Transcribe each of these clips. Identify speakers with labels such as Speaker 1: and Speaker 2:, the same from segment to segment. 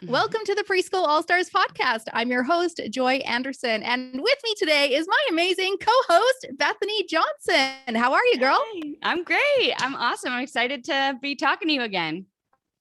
Speaker 1: Welcome to the Preschool All-Stars podcast. I'm your host, Joy Anderson. And with me today is my amazing co-host, Bethany Johnson. How are you, girl?
Speaker 2: Hey, I'm great. I'm awesome. I'm excited to be talking to you again.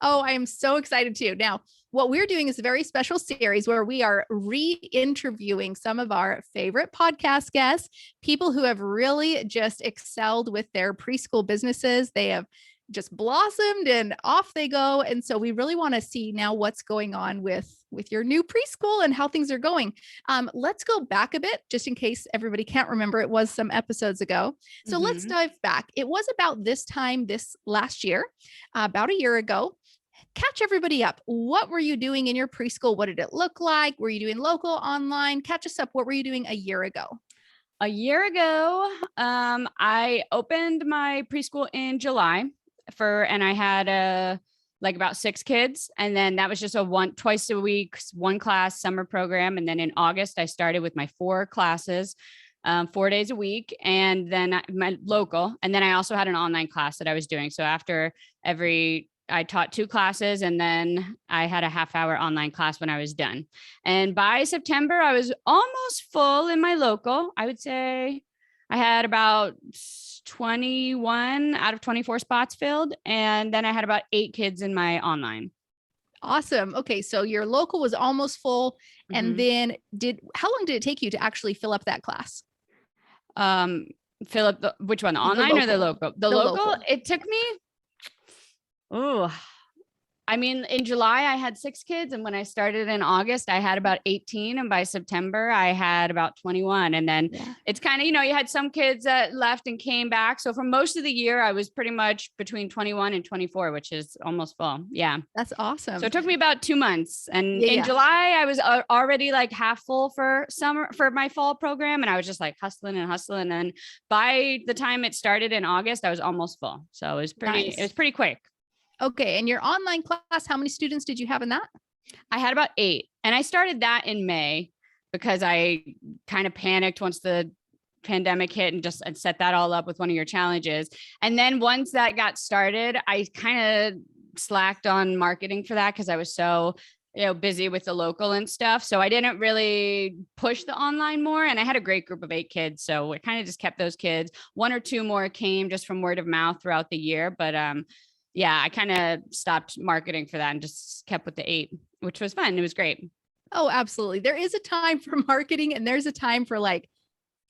Speaker 1: Oh, I am so excited too. Now, what we're doing is a very special series where we are re-interviewing some of our favorite podcast guests, people who have really just excelled with their preschool businesses. They have just blossomed and off they go. And so we really want to see now what's going on with your new preschool and how things are going. Let's go back a bit, just in case everybody can't remember. It was some episodes ago. So let's dive back. It was about this time, this last year, about a year ago. Catch everybody up. What were you doing in your preschool? What did it look like? Were you doing local, online? Catch us up. What were you doing a year ago?
Speaker 2: A year ago, I opened my preschool in July and I had like about 6 kids. And then that was just twice a week, one class summer program. And then in August, I started with my 4 classes, 4 days a week. And then my local, and then I also had an online class that I was doing. So I taught 2 classes and then I had a half-hour online class when I was done. And by September, I was almost full in my local. I would say I had about 21 out of 24 spots filled. And then I had about 8 kids in my online.
Speaker 1: Awesome. Okay. So your local was almost full. And then how long did it take you to actually fill up that class?
Speaker 2: Fill up which one? The online or the local? The local, it took me, I mean, in July, I had 6 kids. And when I started in August, I had about 18. And by September, I had about 21. And then it's kind of, you had some kids that left and came back. So for most of the year, I was pretty much between 21 and 24, which is almost full. Yeah.
Speaker 1: That's awesome.
Speaker 2: So it took me about 2 months. And in July, I was already like half full for my fall program. And I was just like hustling. And then by the time it started in August, I was almost full. So it was pretty quick.
Speaker 1: Okay. And your online class, how many students did you have in that?
Speaker 2: I had about 8. And I started that in May because I kind of panicked once the pandemic hit and just set that all up with one of your challenges. And then once that got started, I kind of slacked on marketing for that because I was so busy with the local and stuff. So I didn't really push the online more. And I had a great group of 8 kids. So it kind of just kept those kids. 1 or 2 more came just from word of mouth throughout the year. But I kind of stopped marketing for that and just kept with the 8, which was fun. It was great.
Speaker 1: Oh, absolutely. There is a time for marketing and there's a time for like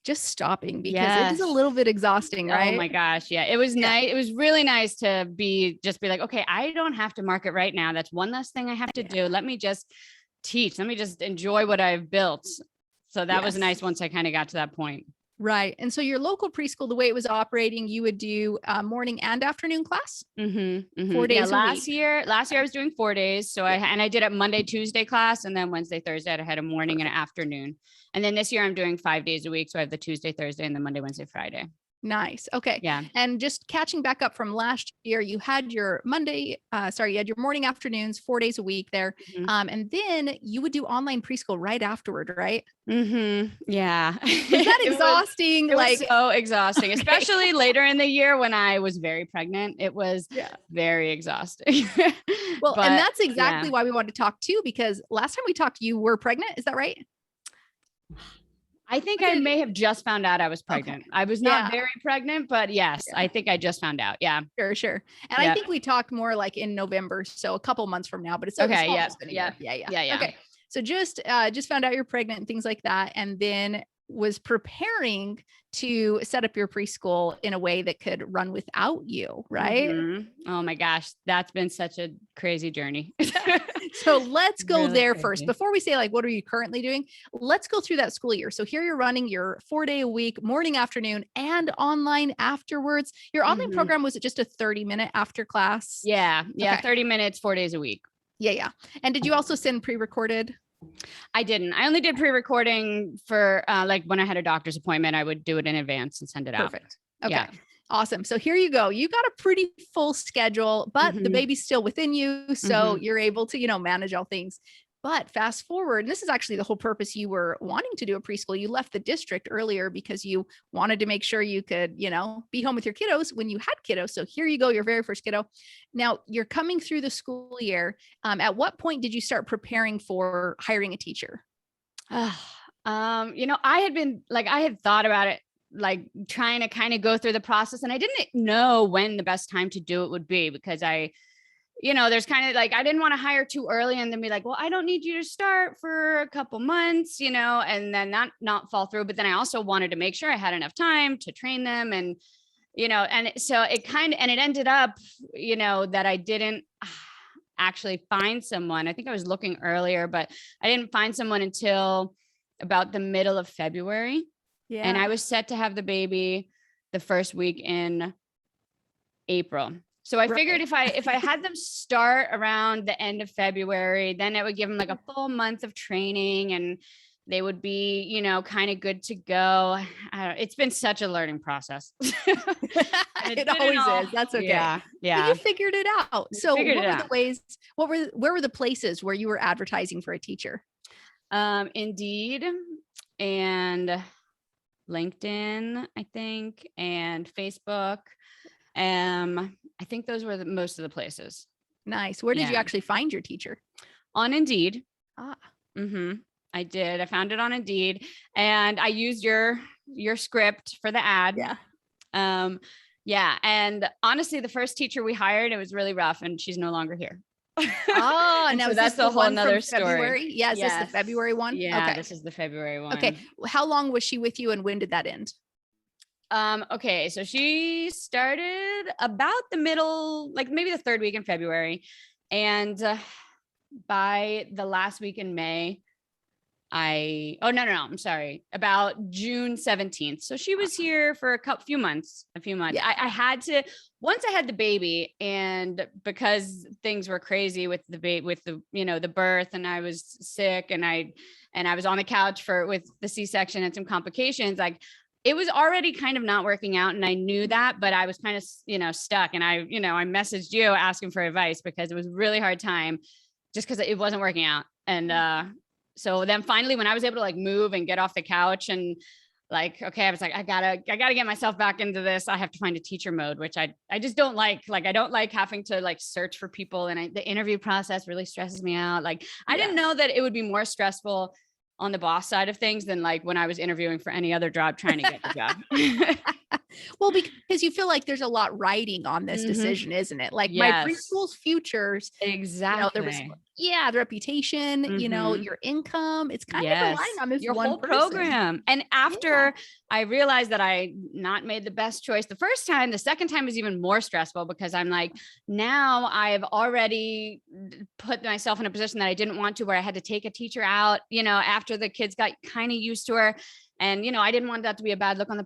Speaker 1: just stopping because it is a little bit exhausting, right?
Speaker 2: Oh my gosh. Yeah. It was nice. It was really nice to be like, okay, I don't have to market right now. That's one less thing I have to do. Let me just teach. Let me just enjoy what I've built. So that was nice once I kind of got to that point.
Speaker 1: Right. And so your local preschool, the way it was operating, you would do morning and afternoon class? 4 days a week.
Speaker 2: Last year I was doing 4 days. So I did a Monday, Tuesday class. And then Wednesday, Thursday, I had a morning and an afternoon. And then this year I'm doing 5 days a week. So I have the Tuesday, Thursday, and then Monday, Wednesday, Friday.
Speaker 1: Nice. Okay.
Speaker 2: Yeah.
Speaker 1: And just catching back up from last year, you had your you had your morning, afternoons, 4 days a week there. And then you would do online preschool right afterward, right?
Speaker 2: Yeah.
Speaker 1: Was that exhausting?
Speaker 2: It was so exhausting, especially later in the year when I was very pregnant. It was very exhausting.
Speaker 1: Well, and that's exactly why we wanted to talk too, because last time we talked, you were pregnant. Is that right?
Speaker 2: I think I may have just found out I was pregnant. Okay. I was not very pregnant, but yes, I think I just found out. Yeah.
Speaker 1: Sure. And I think we talked more like in November. So a couple months from now, but it's okay. Yeah. Okay. So just found out you're pregnant and things like that. And then was preparing to set up your preschool in a way that could run without you. Right.
Speaker 2: Oh my gosh. That's been such a crazy journey.
Speaker 1: So let's go there first. Before we say like, what are you currently doing? Let's go through that school year. So here you're running your 4 day a week, morning, afternoon, and online afterwards. Your online program, was it just a 30-minute after class?
Speaker 2: Yeah. Okay. 30 minutes, 4 days a week.
Speaker 1: Yeah. And did you also send pre-recorded?
Speaker 2: I didn't. I only did pre-recording for like when I had a doctor's appointment, I would do it in advance and send it out.
Speaker 1: Perfect. Okay. Yeah. Awesome. So here you go. You got a pretty full schedule, but the baby's still within you. So you're able to, manage all things. But fast forward, and this is actually the whole purpose you were wanting to do a preschool. You left the district earlier because you wanted to make sure you could, be home with your kiddos when you had kiddos. So here you go, your very first kiddo. Now you're coming through the school year. At what point did you start preparing for hiring a teacher?
Speaker 2: I had thought about it, like trying to kind of go through the process, and I didn't know when the best time to do it would be, because there's kind of like, I didn't want to hire too early and then be like, well, I don't need you to start for a couple months, and then not fall through. But then I also wanted to make sure I had enough time to train them. And, so it ended up, that I didn't actually find someone. I think I was looking earlier, but I didn't find someone until about the middle of February. Yeah. And I was set to have the baby the first week in April. So I figured if I had them start around the end of February, then it would give them like a full month of training and they would be, kind of good to go. It's been such a learning process.
Speaker 1: It always is. That's okay.
Speaker 2: Yeah.
Speaker 1: But you figured it out. So what were the ways, where were the places where you were advertising for a teacher?
Speaker 2: Indeed and LinkedIn, I think, and Facebook. I think those were most of the places.
Speaker 1: Nice. Where did you actually find your teacher?
Speaker 2: On Indeed. I did. I found it on Indeed, and I used your script for the ad. And honestly, the first teacher we hired, it was really rough, and she's no longer here.
Speaker 1: Oh, now
Speaker 2: so that's a whole nother story.
Speaker 1: February? Yeah, is this the February one?
Speaker 2: Yeah, okay. This is the February one.
Speaker 1: Okay. How long was she with you, and when did that end?
Speaker 2: Okay, so she started about the middle, like maybe the third week in February, and by the last week in May, I'm sorry, about June 17th. So she was here for a few months. Yeah. I had to, once I had the baby, and because things were crazy with the baby, with the birth, and I was sick, and I was on the couch with the C-section and some complications, like it was already kind of not working out. And I knew that, but I was kind of, stuck. And I messaged you asking for advice because it was a really hard time just because it wasn't working out. And, so then finally, when I was able to like move and get off the couch and like, okay, I was like, I gotta get myself back into this. I have to find a teacher mode, which I just don't like. Like, I don't like having to like search for people. And the interview process really stresses me out. Like, I didn't know that it would be more stressful on the boss side of things than like when I was interviewing for any other job, trying to get the job.
Speaker 1: Well, because you feel like there's a lot riding on this decision, isn't it? Like my preschool's futures,
Speaker 2: exactly.
Speaker 1: The reputation, your income. It's kind of relying on this
Speaker 2: your
Speaker 1: one
Speaker 2: whole program. And after I realized that I not made the best choice the first time, the second time was even more stressful because I'm like, now I've already put myself in a position that I didn't want to, where I had to take a teacher out, after the kids got kind of used to her. And, I didn't want that to be a bad look on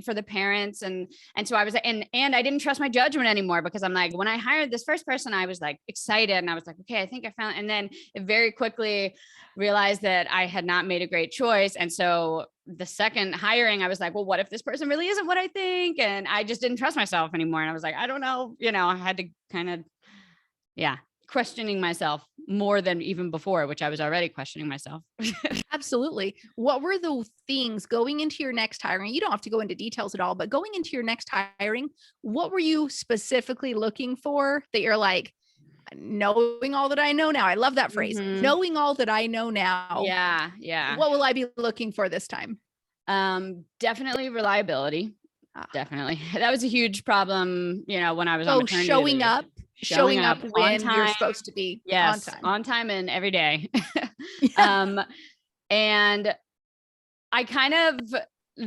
Speaker 2: for the parents. And so I was, and I didn't trust my judgment anymore, because I'm like, when I hired this first person, I was like excited and I was like, okay, I think I found, and then it very quickly realized that I had not made a great choice. And so the second hiring, I was like, well, what if this person really isn't what I think? And I just didn't trust myself anymore. And I was like, I don't know, I had to kind of, questioning myself more than even before, which I was already questioning myself.
Speaker 1: Absolutely. What were the things going into your next hiring? You don't have to go into details at all, but going into your next hiring, what were you specifically looking for that you're like, knowing all that I know now? I love that phrase. Knowing all that I know now.
Speaker 2: Yeah.
Speaker 1: What will I be looking for this time?
Speaker 2: Definitely reliability. Definitely. That was a huge problem, when I was on maternity
Speaker 1: leave. Showing up when
Speaker 2: time,
Speaker 1: you're supposed to be.
Speaker 2: Yes, on time and every day. And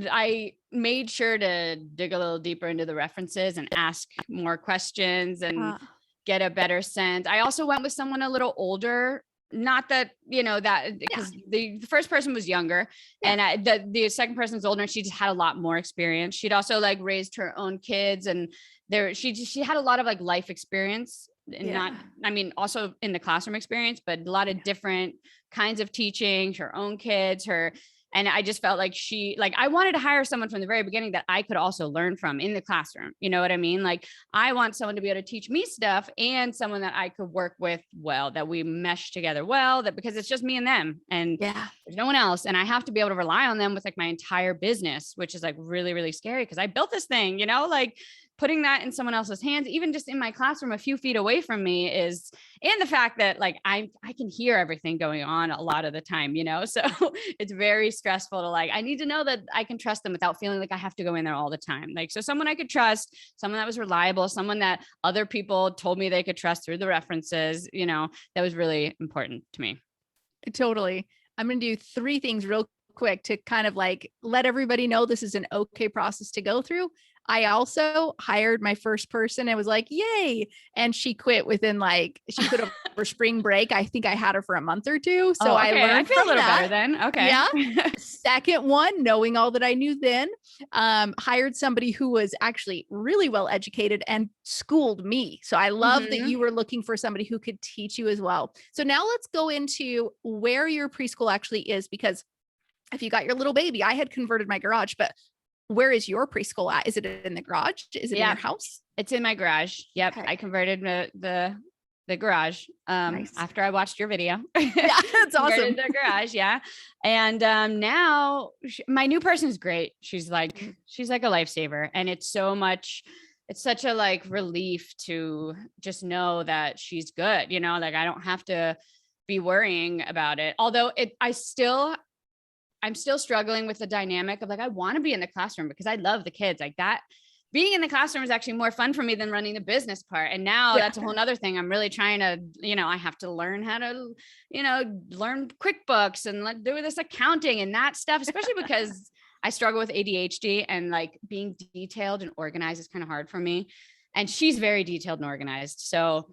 Speaker 2: I made sure to dig a little deeper into the references and ask more questions and get a better sense. I also went with someone a little older. Not that, that because the first person was younger and the second person was older, and she just had a lot more experience. She'd also like raised her own kids, and she had a lot of like life experience, and also in the classroom experience, but a lot of different kinds of teaching, her own kids, her, And I just felt like I wanted to hire someone from the very beginning that I could also learn from in the classroom. You know what I mean? Like, I want someone to be able to teach me stuff and someone that I could work with well, that we mesh together well, that because it's just me and them and there's no one else. And I have to be able to rely on them with like my entire business, which is like really, really scary because I built this thing, you know, like putting that in someone else's hands, even just in my classroom, a few feet away from me is, and the fact that like, I can hear everything going on a lot of the time, you know? So it's very stressful to like, I need to know that I can trust them without feeling like I have to go in there all the time. Like, so someone I could trust, someone that was reliable, someone that other people told me they could trust through the references, you know, that was really important to me.
Speaker 1: Totally. I'm going to do 3 things real quick to kind of like let everybody know this is an okay process to go through. I also hired my first person and was like, yay. And she quit within she quit over spring break. I think I had her for a month or 2. So I learned
Speaker 2: I feel a little better
Speaker 1: that.
Speaker 2: then. Okay.
Speaker 1: Yeah. Second one, knowing all that I knew then, hired somebody who was actually really well educated and schooled me. So I love that you were looking for somebody who could teach you as well. So now let's go into where your preschool actually is, because if you got your little baby, I had converted my garage, but where is your preschool at? Is it in the garage? Is it in your house?
Speaker 2: It's in my garage. Yep. Okay. I converted the garage nice. After I watched your video.
Speaker 1: Yeah, that's awesome.
Speaker 2: The garage. Yeah. And now my new person is great. She's like a lifesaver. And it's such a like relief to just know that she's good, you know, like I don't have to be worrying about it. Although I'm still struggling with the dynamic of like, I want to be in the classroom because I love the kids like that. Being in the classroom is actually more fun for me than running the business part. And now that's a whole nother thing. I'm really trying to, you know, I have to learn how to, you know, learn QuickBooks and do this accounting and that stuff, especially because I struggle with ADHD and like being detailed and organized is kind of hard for me. And she's very detailed and organized. So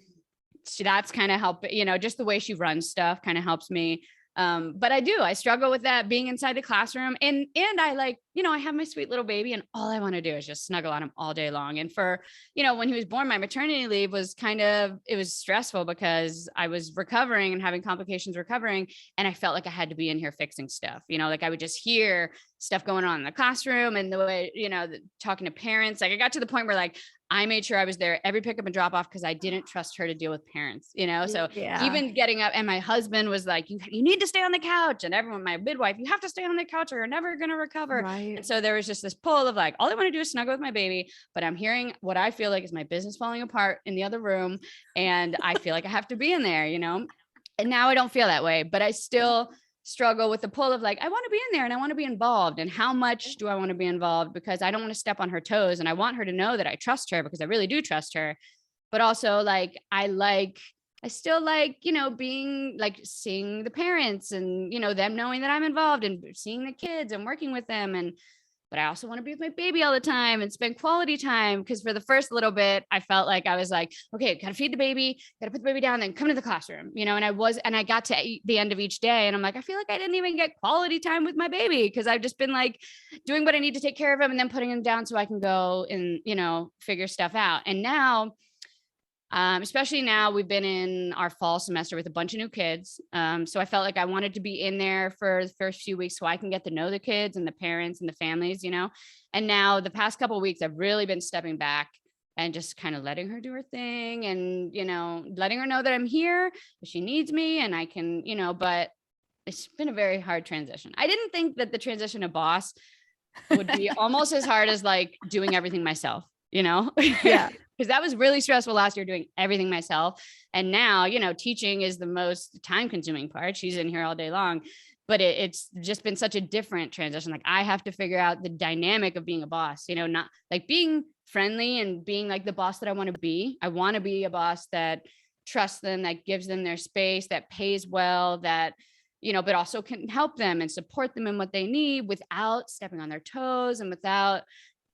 Speaker 2: that's kind of help, you know, just the way she runs stuff kind of helps me. But I struggle with that being inside the classroom and I like, you know, I have my sweet little baby and all I want to do is just snuggle on him all day long. And for, you know, when he was born, my maternity leave was it was stressful because I was recovering and having complications recovering. And I felt like I had to be in here fixing stuff, you know, like I would just hear stuff going on in the classroom and the way, you know, talking to parents, like I got to the point where like, I made sure I was there every pickup and drop off because I didn't trust her to deal with parents, you know? So even getting up and my husband was like, you need to stay on the couch. And everyone, my midwife, you have to stay on the couch or you're never going to recover. Right. And so there was just this pull of like, all I want to do is snuggle with my baby, but I'm hearing what I feel like is my business falling apart in the other room. And I feel like I have to be in there, you know? And now I don't feel that way, but I still struggle with the pull of like, I want to be in there and I want to be involved. And how much do I want to be involved? Because I don't want to step on her toes. And I want her to know that I trust her because I really do trust her. But also like, I still like, you know, being like seeing the parents and, you know, them knowing that I'm involved and seeing the kids and working with them. But I also want to be with my baby all the time and spend quality time. Cause for the first little bit, I felt like I was like, okay, gotta feed the baby, gotta put the baby down, then come to the classroom, you know? And I got to the end of each day and I'm like, I feel like I didn't even get quality time with my baby. Cause I've just been like doing what I need to take care of him and then putting him down so I can go and, you know, figure stuff out. And now, especially now we've been in our fall semester with a bunch of new kids. So I felt like I wanted to be in there for the first few weeks so I can get to know the kids and the parents and the families, you know. And now the past couple of weeks, I've really been stepping back and just kind of letting her do her thing and, you know, letting her know that I'm here, if she needs me and I can, you know, but it's been a very hard transition. I didn't think that the transition to boss would be almost as hard as like doing everything myself, you know? Yeah. Because that was really stressful last year doing everything myself. And now, you know, teaching is the most time consuming part. She's in here all day long, but it's just been such a different transition. Like I have to figure out the dynamic of being a boss, you know, not like being friendly and being like the boss that I want to be. I want to be a boss that trusts them, that gives them their space, that pays well, that, you know, but also can help them and support them in what they need without stepping on their toes and without,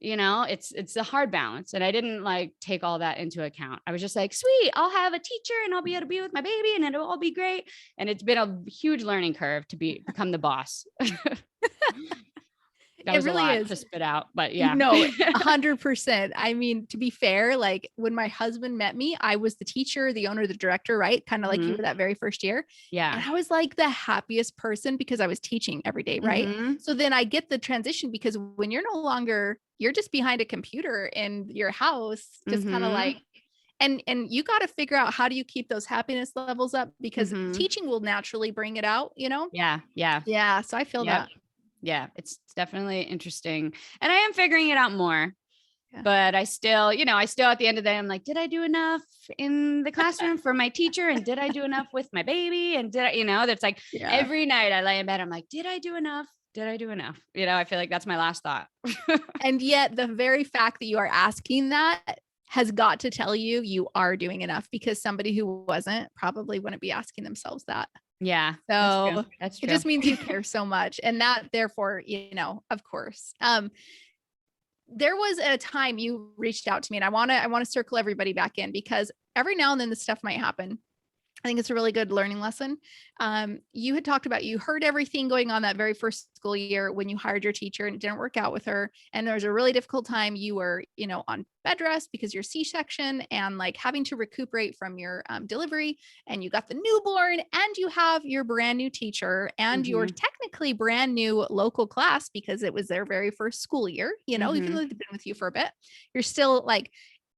Speaker 2: you know, it's a hard balance. And I didn't like take all that into account. I was just like, sweet, I'll have a teacher and I'll be able to be with my baby and it'll all be great. And it's been a huge learning curve to become the boss. that
Speaker 1: It
Speaker 2: was a
Speaker 1: really
Speaker 2: lot
Speaker 1: is.
Speaker 2: to spit out, but yeah.
Speaker 1: No, 100%. I mean, to be fair, like when my husband met me, I was the teacher, the owner, the director, right? Kind of like you
Speaker 2: Mhm.
Speaker 1: were that very first year.
Speaker 2: Yeah.
Speaker 1: And I was like the happiest person because I was teaching every day, right?
Speaker 2: Mhm.
Speaker 1: So then I get the transition because when you're no longer, you're just behind a computer in your house, just kind of
Speaker 2: Mhm.
Speaker 1: like, and you got to figure out how do you keep those happiness levels up because
Speaker 2: Mhm.
Speaker 1: teaching will naturally bring it out, you know?
Speaker 2: Yeah. Yeah.
Speaker 1: Yeah. So I feel
Speaker 2: Yep.
Speaker 1: that.
Speaker 2: Yeah. It's definitely interesting. And I am figuring it out more.
Speaker 1: Yeah.
Speaker 2: But I still, I still at the end of the day, I'm like, did I do enough in the classroom for my teacher? And did I do enough with my baby? And did I, that's like
Speaker 1: Yeah.
Speaker 2: every night I lay in bed, I'm like, did I do enough? Did I do enough? I feel like that's my last thought.
Speaker 1: And yet the very fact that you are asking that has got to tell you you are doing enough because somebody who wasn't probably wouldn't be asking themselves that.
Speaker 2: Yeah, that's true.
Speaker 1: So
Speaker 2: That's
Speaker 1: it
Speaker 2: true.
Speaker 1: just means you care so much. And that therefore, of course. There was a time you reached out to me and I want to circle everybody back in because every now and then this stuff might happen. I think it's a really good learning lesson. You had talked about you heard everything going on that very first school year when you hired your teacher and it didn't work out with her. And there was a really difficult time. You were, on bed rest because you're C-section and like having to recuperate from your delivery. And you got the newborn and you have your brand new teacher and your
Speaker 2: Mhm.
Speaker 1: technically brand new local class because it was their very first school year. Even though
Speaker 2: Mhm.
Speaker 1: they've been with you for a bit, you're still like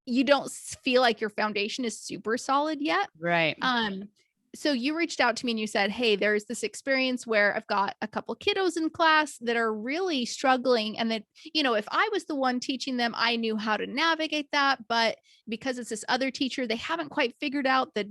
Speaker 1: you don't feel like your foundation is super solid yet.
Speaker 2: Right.
Speaker 1: Um, so you reached out to me and you said, "Hey, there's this experience where I've got a couple kiddos in class that are really struggling and that, if I was the one teaching them, I knew how to navigate that, but because it's this other teacher, they haven't quite figured out that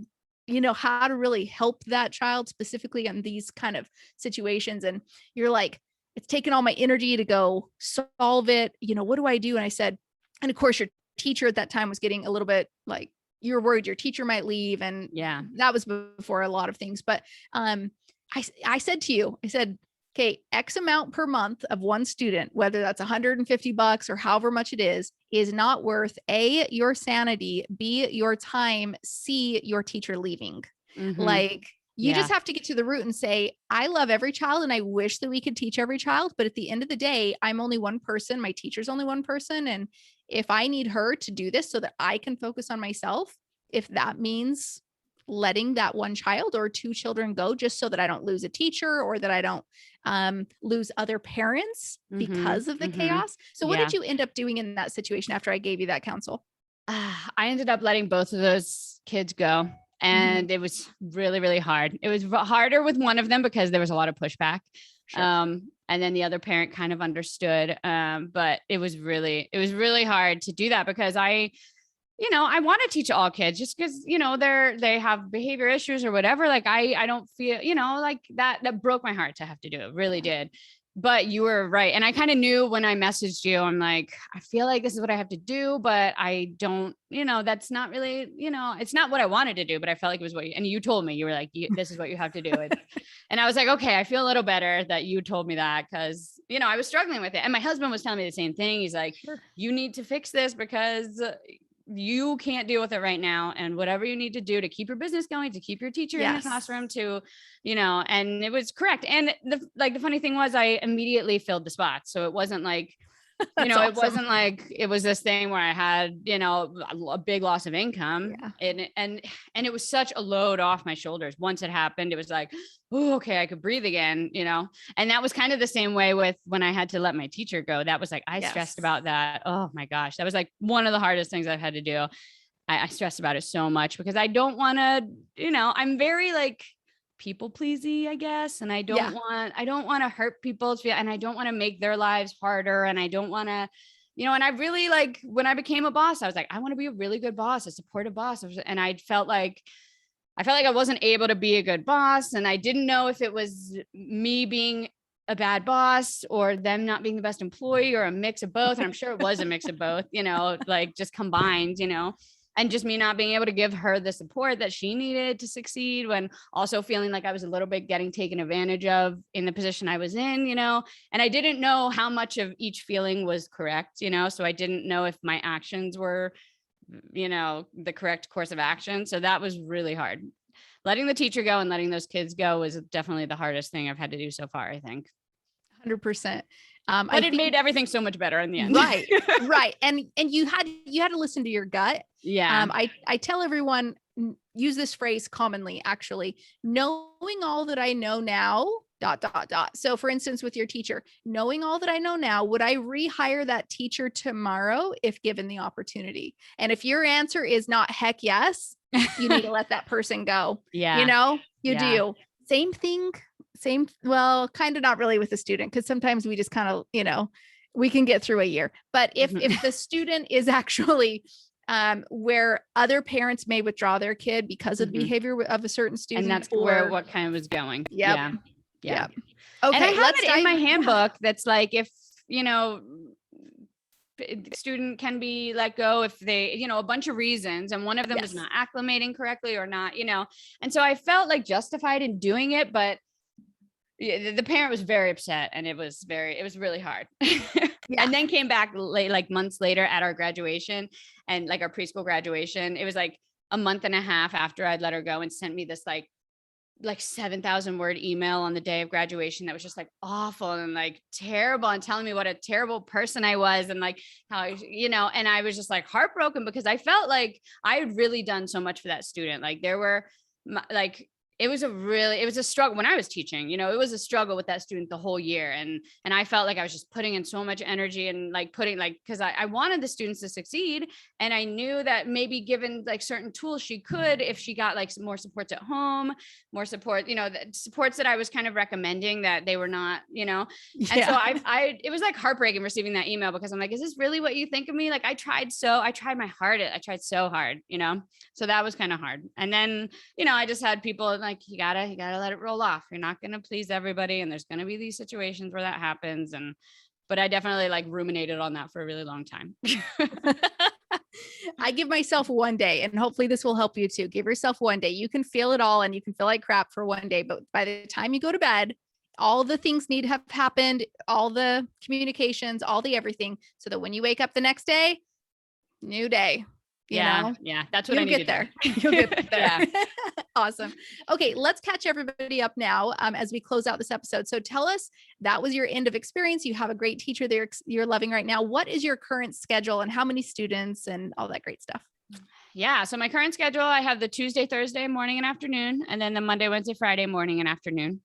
Speaker 1: how to really help that child specifically in these kind of situations." And you're like, "It's taken all my energy to go solve it. What do I do?" And I said, and of course, your teacher at that time was getting a little bit like you're worried your teacher might leave. And
Speaker 2: Yeah.
Speaker 1: that was before a lot of things. But um, I said to you, I said, okay, X amount per month of one student, whether that's $150 or however much it is not worth A, your sanity, B, your time, C, your teacher leaving.
Speaker 2: Mhm.
Speaker 1: Like, you
Speaker 2: Yeah.
Speaker 1: just have to get to the root and say, I love every child and I wish that we could teach every child. But at the end of the day, I'm only one person. My teacher's only one person. And if I need her to do this so that I can focus on myself, if that means letting that one child or two children go just so that I don't lose a teacher or that I don't lose other parents
Speaker 2: Mhm.
Speaker 1: because of the
Speaker 2: Mhm.
Speaker 1: chaos. So what
Speaker 2: Yeah.
Speaker 1: did you end up doing in that situation after I gave you that counsel?
Speaker 2: I ended up letting both of those kids go.
Speaker 1: Mhm.
Speaker 2: And it was really, really hard. It was harder with one of them because there was a lot of pushback.
Speaker 1: Sure.
Speaker 2: And then the other parent kind of understood. But it was really hard to do that because I want to teach all kids just because, they have behavior issues or whatever. Like I don't feel, like that broke my heart to have to do it. Really did. But you were right. And I kind of knew when I messaged you, I'm like, I feel like this is what I have to do, but I don't, that's not really, it's not what I wanted to do, but I felt like it was and you told me, you were like, this is what you have to do. And I was like, okay, I feel a little better that you told me that because, I was struggling with it. And my husband was telling me the same thing. He's like,
Speaker 1: Sure.
Speaker 2: you need to fix this because you can't deal with it right now. And whatever you need to do to keep your business going, to keep your teacher in the
Speaker 1: Yes.
Speaker 2: classroom, and it was correct. And the funny thing was I immediately filled the spots. So it wasn't like,
Speaker 1: That's
Speaker 2: it
Speaker 1: awesome.
Speaker 2: wasn't like it was this thing where I had, a big loss of income.
Speaker 1: Yeah.
Speaker 2: And it was such a load off my shoulders. Once it happened, it was like, oh, okay, I could breathe again, and that was kind of the same way with when I had to let my teacher go. That was like, I stressed about that. Oh my gosh. That was like one of the hardest things I've had to do. I stressed about it so much because I don't want to, I'm very like people pleasy, I guess. And I don't want to hurt people's feel, and I don't want to make their lives harder. And I don't want to, and I really like when I became a boss, I was like, I want to be a really good boss, a supportive boss. And I felt like I wasn't able to be a good boss. And I didn't know if it was me being a bad boss or them not being the best employee or a mix of both. And I'm sure it was a mix of both, like just combined, and just me not being able to give her the support that she needed to succeed, when also feeling like I was a little bit getting taken advantage of in the position I was in, and I didn't know how much of each feeling was correct, so I didn't know if my actions were, the correct course of action. So that was really hard. Letting the teacher go and letting those kids go was definitely the hardest thing I've had to do so far, I think.
Speaker 1: 100%.
Speaker 2: But it made everything so much better in the end.
Speaker 1: Right. Right. And you had to listen to your gut.
Speaker 2: Yeah.
Speaker 1: I tell everyone, use this phrase commonly, actually, knowing all that I know now, ... So for instance, with your teacher, knowing all that I know now, would I rehire that teacher tomorrow if given the opportunity? And if your answer is not heck yes, you need to let that person go.
Speaker 2: Yeah.
Speaker 1: You do. Same thing. Well, kind of not really with the student, because sometimes we just kind of, we can get through a year. But if the student is actually where other parents may withdraw their kid because of the behavior of a certain student,
Speaker 2: and that's where what kind of was going.
Speaker 1: Yeah.
Speaker 2: Yeah.
Speaker 1: Okay.
Speaker 2: And I have it in my handbook that's like, if, student can be let go if they, a bunch of reasons. And one of them is not acclimating correctly or not, and so I felt like justified in doing it, but the parent was very upset and it was really hard. And then came back late, like months later at our graduation and like our preschool graduation. It was like a month and a half after I'd let her go, and sent me this like 7,000 word email on the day of graduation that was just like awful and like terrible, and telling me what a terrible person I was, and like how and I was just like heartbroken, because I felt like I had really done so much for that student. Like there were it was a struggle when I was teaching, it was a struggle with that student the whole year. And I felt like I was just putting in so much energy and because I wanted the students to succeed. And I knew that maybe given like certain tools, she could, if she got like some more supports at home, more support, the supports that I was kind of recommending, that they were not, And so it was like heartbreaking receiving that email, because I'm like, is this really what you think of me? Like I tried my hardest. I tried so hard, so that was kind of hard. And then, I just had people like, you gotta let it roll off. You're not going to please everybody. And there's going to be these situations where that happens. But I definitely like ruminated on that for a really long time.
Speaker 1: I give myself one day, and hopefully this will help you too. Give yourself one day. You can feel it all and you can feel like crap for one day, but by the time you go to bed, all the things need to have happened, all the communications, all the everything, so that when you wake up the next day, new day.
Speaker 2: Yeah, that's what I need to do.
Speaker 1: You'll get there. Awesome. Okay, let's catch everybody up now as we close out this episode. So tell us, that was your end of experience. You have a great teacher there you're loving right now. What is your current schedule and how many students and all that great stuff?
Speaker 2: Yeah, so my current schedule, I have the Tuesday, Thursday morning and afternoon, and then the Monday, Wednesday, Friday morning and afternoon.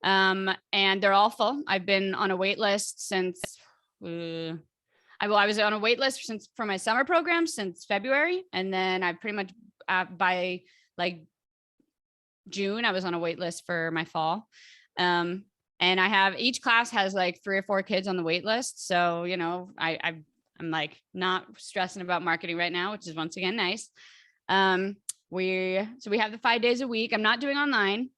Speaker 2: And they're all full. I've been on a wait list since I was on a wait list for my summer program since February. And then I pretty much by like June, I was on a wait list for my fall. And I have, each class has like 3 or 4 kids on the wait list. So, I'm like not stressing about marketing right now, which is once again nice. We have the 5 days a week. I'm not doing online.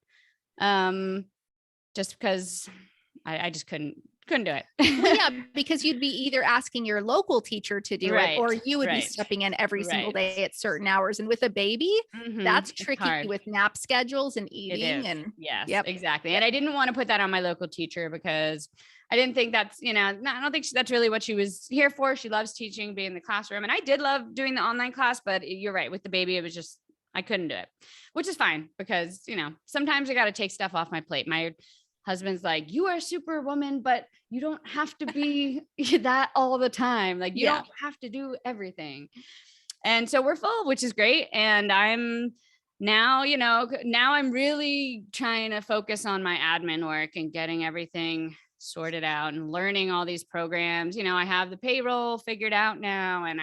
Speaker 2: Just because I just couldn't do it.
Speaker 1: Well, yeah, because you'd be either asking your local teacher to do it, or you would be stepping in every single day at certain hours. And with a baby, that's tricky with nap schedules and eating. And
Speaker 2: yes, exactly. And I didn't want to put that on my local teacher, because I didn't think that's, I don't think that's really what she was here for. She loves teaching, being in the classroom. And I did love doing the online class, but you're right, with the baby, it was just, I couldn't do it, which is fine, because, sometimes I got to take stuff off my plate. My husband's like, you are a superwoman, but you don't have to be that all the time. Like you don't have to do everything. And so we're full, which is great. And I'm now, now I'm really trying to focus on my admin work and getting everything sorted out and learning all these programs. I have the payroll figured out now, and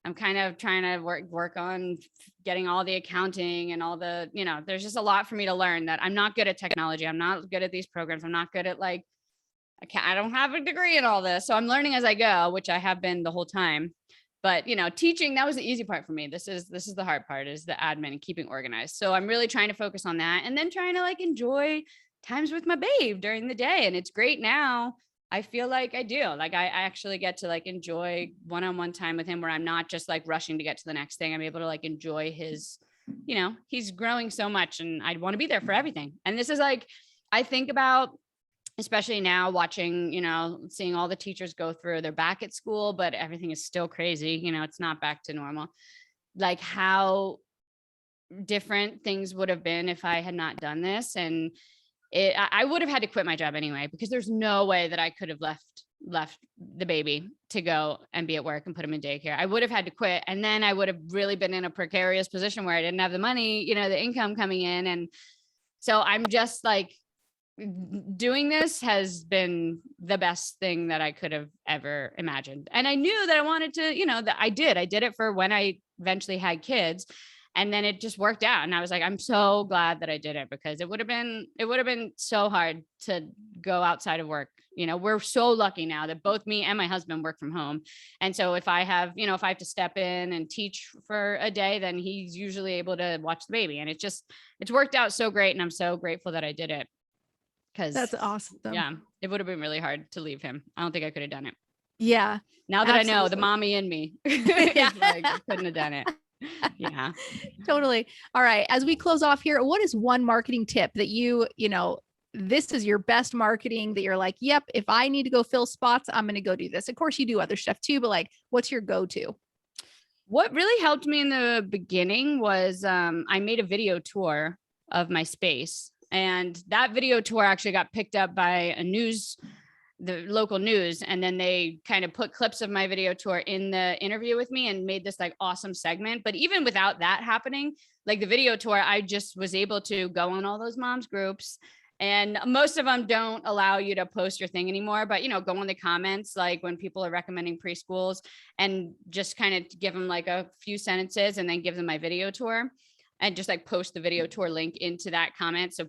Speaker 2: I'm kind of trying to work on getting all the accounting and all the, there's just a lot for me to learn, that I'm not good at technology. I'm not good at these programs. I'm not good at I don't have a degree in all this. So I'm learning as I go, which I have been the whole time. But, teaching, that was the easy part for me. This is the hard part, is the admin and keeping organized. So I'm really trying to focus on that, and then trying to enjoy times with my babe during the day. And it's great now. I feel like I do. I actually get to enjoy one-on-one time with him, where I'm not just rushing to get to the next thing. I'm able to enjoy his, he's growing so much, and I want to be there for everything. And this is I think about, especially now watching, seeing all the teachers go through, they're back at school, but everything is still crazy. It's not back to normal. How different things would have been if I had not done this. And I would have had to quit my job anyway, because there's no way that I could have left left the baby to go and be at work and put him in daycare. I would have had to quit. And then I would have really been in a precarious position where I didn't have the money, the income coming in. And so I'm just like, doing this has been the best thing that I could have ever imagined. And I knew that I wanted to, that I did it for when I eventually had kids. And then it just worked out. And I was like, I'm so glad that I did it, because it would have been so hard to go outside of work. We're so lucky now that both me and my husband work from home. And so if I have, if I have to step in and teach for a day, then he's usually able to watch the baby. And it's worked out so great. And I'm so grateful that I did it. Cause
Speaker 1: that's awesome.
Speaker 2: Yeah. It would have been really hard to leave him. I don't think I could have done it.
Speaker 1: Yeah.
Speaker 2: Now that absolutely. I know the mommy in me, yeah. Like, I couldn't have done it. Yeah,
Speaker 1: totally. All right. As we close off here, what is one marketing tip that this is your best marketing that you're like, yep, if I need to go fill spots, I'm going to go do this. Of course you do other stuff too, but like, what's your go-to?
Speaker 2: What really helped me in the beginning was, I made a video tour of my space, and that video tour actually got picked up by the local news. And then they kind of put clips of my video tour in the interview with me and made this like awesome segment. But even without that happening, like the video tour, I just was able to go on all those moms groups, and most of them don't allow you to post your thing anymore, but go in the comments, like when people are recommending preschools, and just kind of give them like a few sentences and then give them my video tour, and just like post the video tour link into that comment. So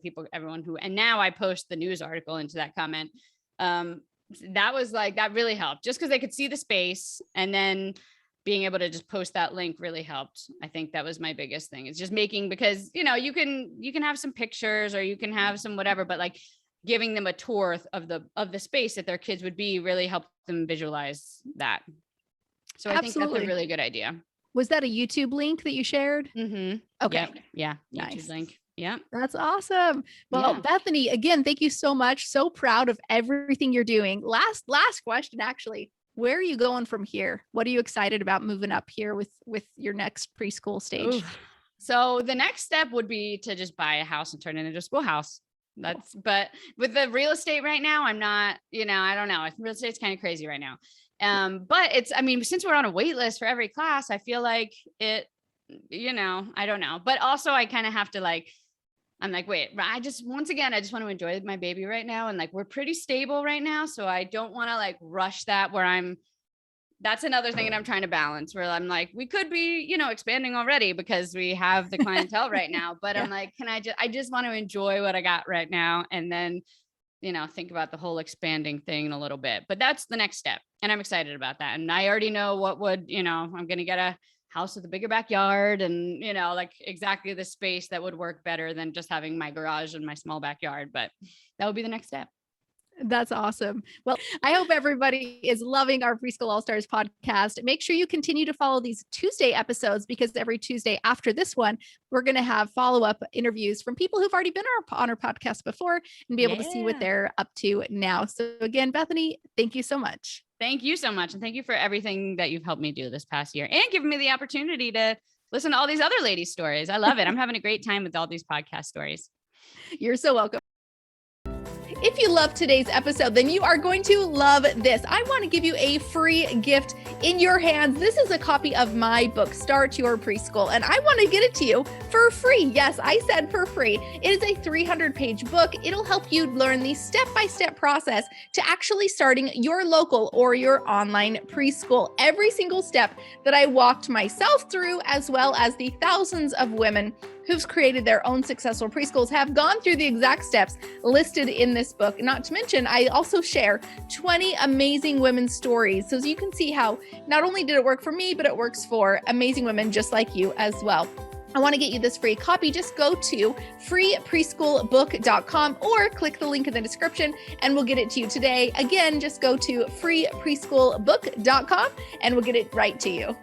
Speaker 2: and now I post the news article into that comment. That really helped, just because they could see the space, and then being able to just post that link really helped. I think that was my biggest thing. It's just because you can have some pictures, or you can have some whatever, but like giving them a tour of the space that their kids would be really helped them visualize that. So I think that's a really good idea.
Speaker 1: Was that a YouTube link that you shared?
Speaker 2: Mm-hmm.
Speaker 1: Okay.
Speaker 2: Yep. Yeah.
Speaker 1: Nice.
Speaker 2: YouTube link. Yeah.
Speaker 1: That's awesome. Well, yeah. Bethany, again, thank you so much. So proud of everything you're doing. Last question, actually. Where are you going from here? What are you excited about moving up here with your next preschool stage?
Speaker 2: Ooh. So the next step would be to just buy a house and turn it into a schoolhouse. But with the real estate right now, I'm not, I don't know. Real estate's kind of crazy right now. But since we're on a wait list for every class, I feel like it, I don't know. But also I kind of have to I'm like, wait, I just want to enjoy my baby right now. And we're pretty stable right now. So I don't want to rush that that's another thing that I'm trying to balance, where I'm like, we could be, expanding already because we have the clientele right now, but yeah. I'm like, I just want to enjoy what I got right now. And then, think about the whole expanding thing a little bit, but that's the next step. And I'm excited about that. And I already know I'm going to get a house with a bigger backyard and, exactly the space that would work better than just having my garage and my small backyard. But that would be the next step.
Speaker 1: That's awesome. Well, I hope everybody is loving our Preschool All-Stars podcast. Make sure you continue to follow these Tuesday episodes, because every Tuesday after this one, we're going to have follow-up interviews from people who've already been on our podcast before and be able to see what they're up to now. So again, Bethany, thank you so much.
Speaker 2: Thank you so much. And thank you for everything that you've helped me do this past year and giving me the opportunity to listen to all these other ladies' stories. I love it. I'm having a great time with all these podcast stories.
Speaker 1: You're so welcome. If you love today's episode, then you are going to love this. I want to give you a free gift in your hands. This is a copy of my book, Start Your Preschool, and I want to get it to you for free. Yes, I said for free. It is a 300-page book. It'll help you learn the step-by-step process to actually starting your local or your online preschool. Every single step that I walked myself through, as well as the thousands of women who've created their own successful preschools, have gone through the exact steps listed in this book. Not to mention, I also share 20 amazing women's stories, so you can see how not only did it work for me, but it works for amazing women just like you as well. I want to get you this free copy. Just go to freepreschoolbook.com or click the link in the description and we'll get it to you today. Again, just go to freepreschoolbook.com and we'll get it right to you.